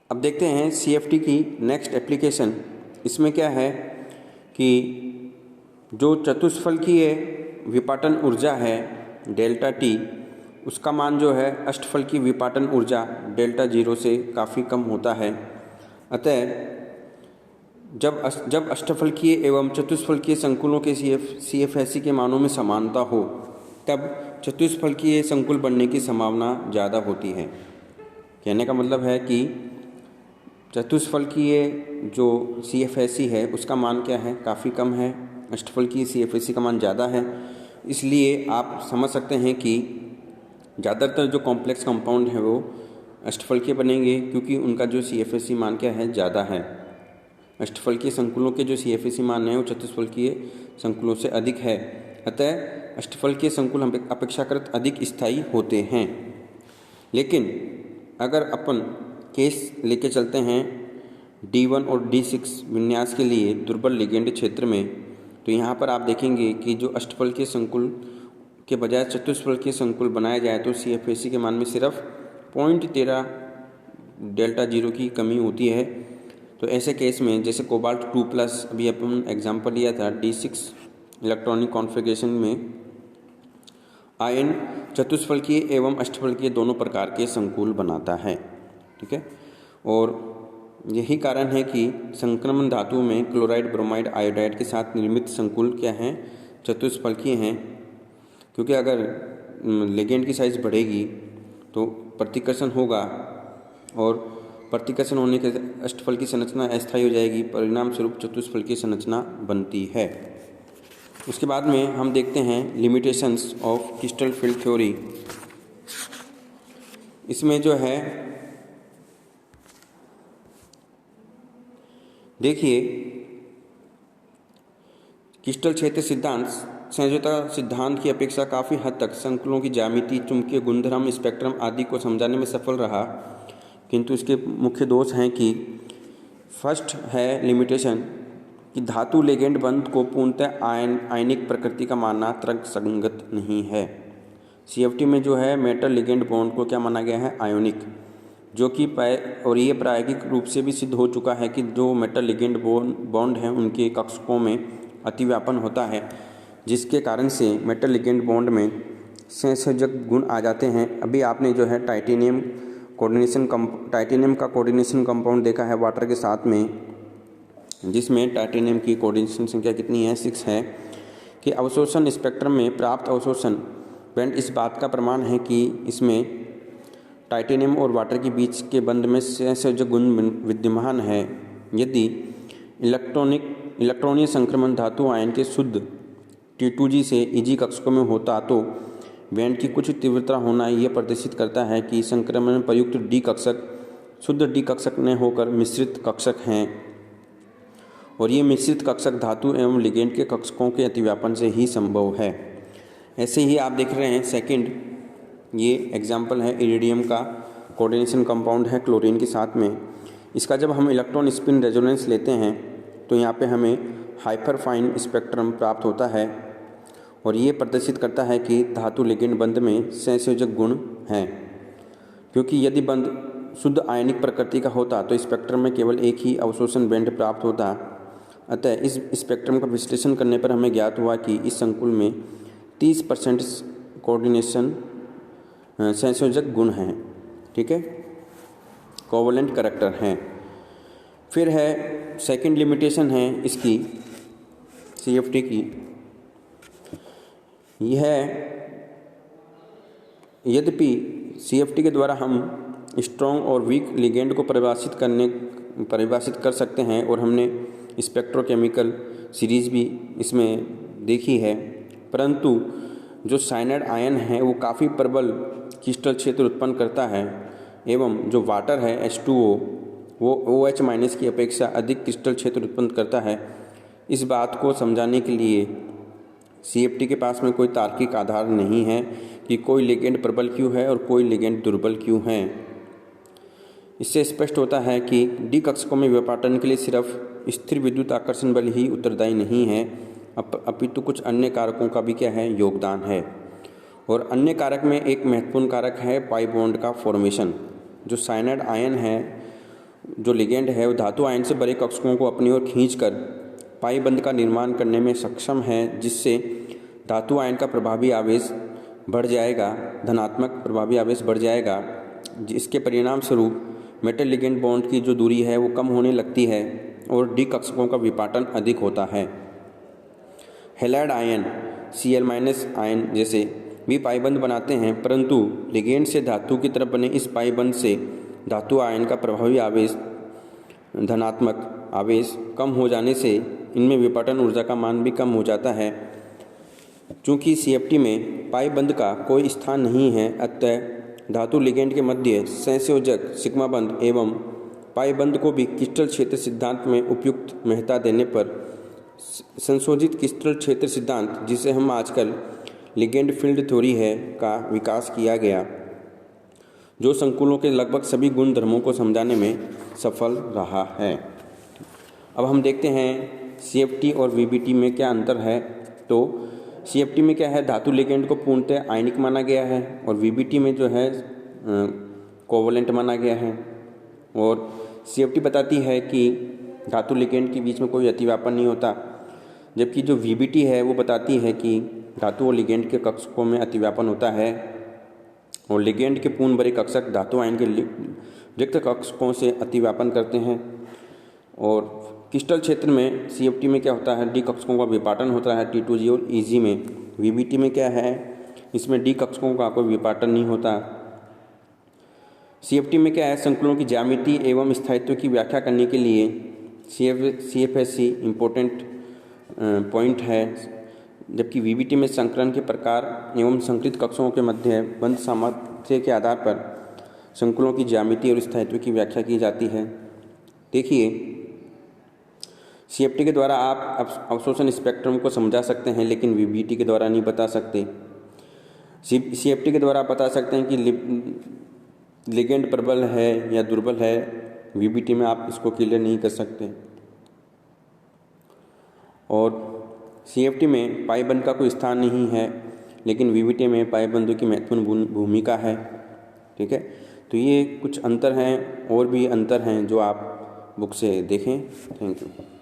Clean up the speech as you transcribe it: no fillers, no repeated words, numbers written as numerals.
अब देखते हैं CFT की नेक्स्ट एप्लीकेशन। इसमें क्या है कि जो चतुष्फलकीय विपाटन ऊर्जा है डेल्टा टी, उसका मान जो है अष्टफलकीय विपाटन ऊर्जा डेल्टा जीरो से काफ़ी कम होता है। अतः जब अष्टफलकीय एवं चतुष्फलकीय संकुलों के CFSE के मानों में समानता हो तब चतुष्फलकीय संकुल बनने की संभावना ज़्यादा होती है। कहने का मतलब है कि चतुष्फलकीय जो CFSE है उसका मान क्या है, काफ़ी कम है। अष्टफलकीय CFSE का मान ज़्यादा है। इसलिए आप समझ सकते हैं कि ज़्यादातर जो कॉम्प्लेक्स कंपाउंड है वो अष्टफलकीय बनेंगे, क्योंकि उनका जो CFSE मान क्या है, ज़्यादा है। अष्टफलकीय संकुलों के जो CFSE मान है वो चतुष्फलकीय संकुलों से अधिक है। अतः अष्टफलकीय संकुल अपेक्षाकृत अधिक स्थायी होते हैं। लेकिन अगर अपन केस लेके चलते हैं D1 और D6 विन्यास के लिए दुर्बल लिगेंड क्षेत्र में, तो यहाँ पर आप देखेंगे कि जो अष्टफलकीय संकुल के बजाय चतुष्फलकीय संकुल बनाया जाए तो CFSE के मान में सिर्फ 0.13 डेल्टा जीरो की कमी होती है। तो ऐसे केस में जैसे कोबाल्ट 2+, अभी अपन एग्जाम्पल लिया था D6 इलेक्ट्रॉनिक कॉन्फ़िगरेशन में, आयन चतुष्फलकीय एवं अष्टफलकीय दोनों प्रकार के संकुल बनाता है। ठीक है, और यही कारण है कि संक्रमण धातु में क्लोराइड, ब्रोमाइड, आयोडाइड के साथ निर्मित संकुल क्या हैं, चतुष्फलकीय हैं। क्योंकि अगर लिगेंड की साइज़ बढ़ेगी तो प्रतिकर्षण होगा, और प्रतिकर्षण होने के अष्टफलकीय संरचना अस्थायी हो जाएगी, परिणाम स्वरूप चतुष्फलकीय संरचना बनती है। उसके बाद में हम देखते हैं limitations of crystal field theory. इसमें जो है देखिए, क्रिस्टल क्षेत्र सिद्धांत संयोजकता सिद्धांत की अपेक्षा काफ़ी हद तक संकुलों की ज्यामिति, चुंबकीय गुणधर्म, स्पेक्ट्रम आदि को समझाने में सफल रहा, किंतु इसके मुख्य दोष हैं कि फर्स्ट है लिमिटेशन कि धातु लेगेंड बंध को पूर्णतः आयनिक प्रकृति का मानना तर्क संगत नहीं है। CFT में जो है मेटल लिगेंड बॉन्ड को क्या माना गया है, आयोनिक, जो कि और ये प्रायोगिक रूप से भी सिद्ध हो चुका है कि जो मेटल लिगेंड बॉन्ड हैं उनके कक्षकों में अतिव्यापन होता है, जिसके कारण से मेटल लिगेंड बॉन्ड में संयोजक गुण आ जाते हैं। अभी आपने जो है टाइटेनियम का कोऑर्डिनेशन कंपाउंड देखा है वाटर के साथ में, जिसमें टाइटेनियम की कोऑर्डिनेशन संख्या कितनी है, 6 है। कि अवशोषण स्पेक्ट्रम में प्राप्त अवशोषण बैंड इस बात का प्रमाण है कि इसमें टाइटेनियम और वाटर के बीच के बंध में संयोजक गुण विद्यमान है। यदि इलेक्ट्रॉनीय संक्रमण धातु आयन के शुद्ध T2G से Eg कक्षकों में होता तो बैंड की कुछ तीव्रता होना यह प्रदर्शित करता है कि संक्रमण प्रयुक्त D कक्षक शुद्ध D कक्षक न होकर मिश्रित कक्षक हैं, और ये मिश्रित कक्षक धातु एवं लिगेंड के कक्षकों के अतिव्यापन से ही संभव है। ऐसे ही आप देख रहे हैं सेकंड, ये एग्जाम्पल है इरिडियम का कोऑर्डिनेशन कंपाउंड है क्लोरीन के साथ में। इसका जब हम इलेक्ट्रॉन स्पिन रेजोनेंस लेते हैं तो यहाँ पे हमें हाइपर फाइन स्पेक्ट्रम प्राप्त होता है, और ये प्रदर्शित करता है कि धातु लिगेंड बंध में संयोजक गुण हैं। क्योंकि यदि बंध शुद्ध आयनिक प्रकृति का होता तो स्पेक्ट्रम में केवल एक ही अवशोषण बैंड प्राप्त होता। अतः इस स्पेक्ट्रम का विश्लेषण करने पर हमें ज्ञात हुआ कि इस संकुल में 30% कोऑर्डिनेशन संयोजक गुण हैं। ठीक है, कोवलेंट करैक्टर हैं। फिर है सेकंड लिमिटेशन है इसकी CFT की, यह यद्यपि CFT के द्वारा हम स्ट्रॉन्ग और वीक लिगेंड को परिभाषित कर सकते हैं, और हमने स्पेक्ट्रोकेमिकल सीरीज़ भी इसमें देखी है, परंतु जो साइनाइड आयन है वो काफ़ी प्रबल क्रिस्टल क्षेत्र उत्पन्न करता है, एवं जो वाटर है H2O वो OH- की अपेक्षा अधिक क्रिस्टल क्षेत्र उत्पन्न करता है। इस बात को समझाने के लिए CFT के पास में कोई तार्किक आधार नहीं है कि कोई लिगेंड प्रबल क्यों है और कोई लिगेंड दुर्बल क्यों है। इससे स्पष्ट होता है कि D कक्षकों में विपाटन के लिए सिर्फ स्थिर विद्युत आकर्षण बल ही उत्तरदायी नहीं है, अपितु कुछ अन्य कारकों का भी क्या है, योगदान है। और अन्य कारक में एक महत्वपूर्ण कारक है पाई बॉन्ड का फॉर्मेशन। जो साइनाइड आयन है जो लिगेंड है वो धातु आयन से बड़े कक्षकों को अपनी ओर खींचकर पाई बंध का निर्माण करने में सक्षम है, जिससे धातु आयन का प्रभावी आवेश बढ़ जाएगा, धनात्मक प्रभावी आवेश बढ़ जाएगा, जिसके परिणाम स्वरूप मेटल लिगेंड बॉन्ड की जो दूरी है वो कम होने लगती है और डी कक्षकों का विपाटन अधिक होता है। हैलाइड आयन Cl- आयन जैसे भी पाइबंध बनाते हैं, परंतु लिगेंड से धातु की तरफ बने इस पाइबंध से धातु आयन का प्रभावी आवेश धनात्मक आवेश कम हो जाने से इनमें विपाटन ऊर्जा का मान भी कम हो जाता है। चूँकि CFT में पाइबंध का कोई स्थान नहीं है, अतः धातु लिगेंड के मध्य संयोजक सिग्मा बंध एवं पाइबंध को भी क्रिस्टल क्षेत्र सिद्धांत में उपयुक्त महत्ता देने पर संशोधित क्रिस्टल क्षेत्र सिद्धांत, जिसे हम आजकल लिगेंड फील्ड थ्योरी है, का विकास किया गया, जो संकुलों के लगभग सभी गुण धर्मों को समझाने में सफल रहा है। अब हम देखते हैं CFT और VBT में क्या अंतर है। तो CFT में क्या है, धातु लिगेंड को पूर्णतः आयनिक माना गया है और VBT में जो है कोवलेंट माना गया है। और CFT बताती है कि धातु लिगेंड के बीच में कोई अतिव्यापन नहीं होता, जबकि जो VBT है वो बताती है कि धातु और लिगेंड के कक्षकों में अतिव्यापन होता है और लिगेंड के पूर्ण बड़े कक्षक धातु आयन के रिक्त कक्षकों से अतिव्यापन करते हैं। और क्रिस्टल क्षेत्र में CFT में क्या होता है, डी कक्षकों का विपाटन होता है T2G और EG में। VBT में क्या है, इसमें डी कक्षकों का कोई विपाटन नहीं होता। CFT में क्या है, संकुलों की ज्यामिति एवं स्थायित्व की व्याख्या करने के लिए CFSC इम्पोर्टेंट पॉइंट है, जबकि VBT में संकरण के प्रकार एवं संकृत कक्षकों के मध्य बंध सामर्थ्य के आधार पर संकुलों की ज्यामिति और स्थायित्व की व्याख्या की जाती है। देखिए, CFT के द्वारा आप अवशोषण स्पेक्ट्रम को समझा सकते हैं, लेकिन VBT के द्वारा नहीं बता सकते। CFT के द्वारा आप बता सकते हैं कि लिगेंड प्रबल है या दुर्बल है, VBT में आप इसको क्लियर नहीं कर सकते। और CFT में पाइबंध का कोई स्थान नहीं है, लेकिन VBT में पाइबंधों की महत्वपूर्ण भूमिका है। ठीक है, तो ये कुछ अंतर हैं और भी अंतर हैं जो आप बुक से देखें। Thank you.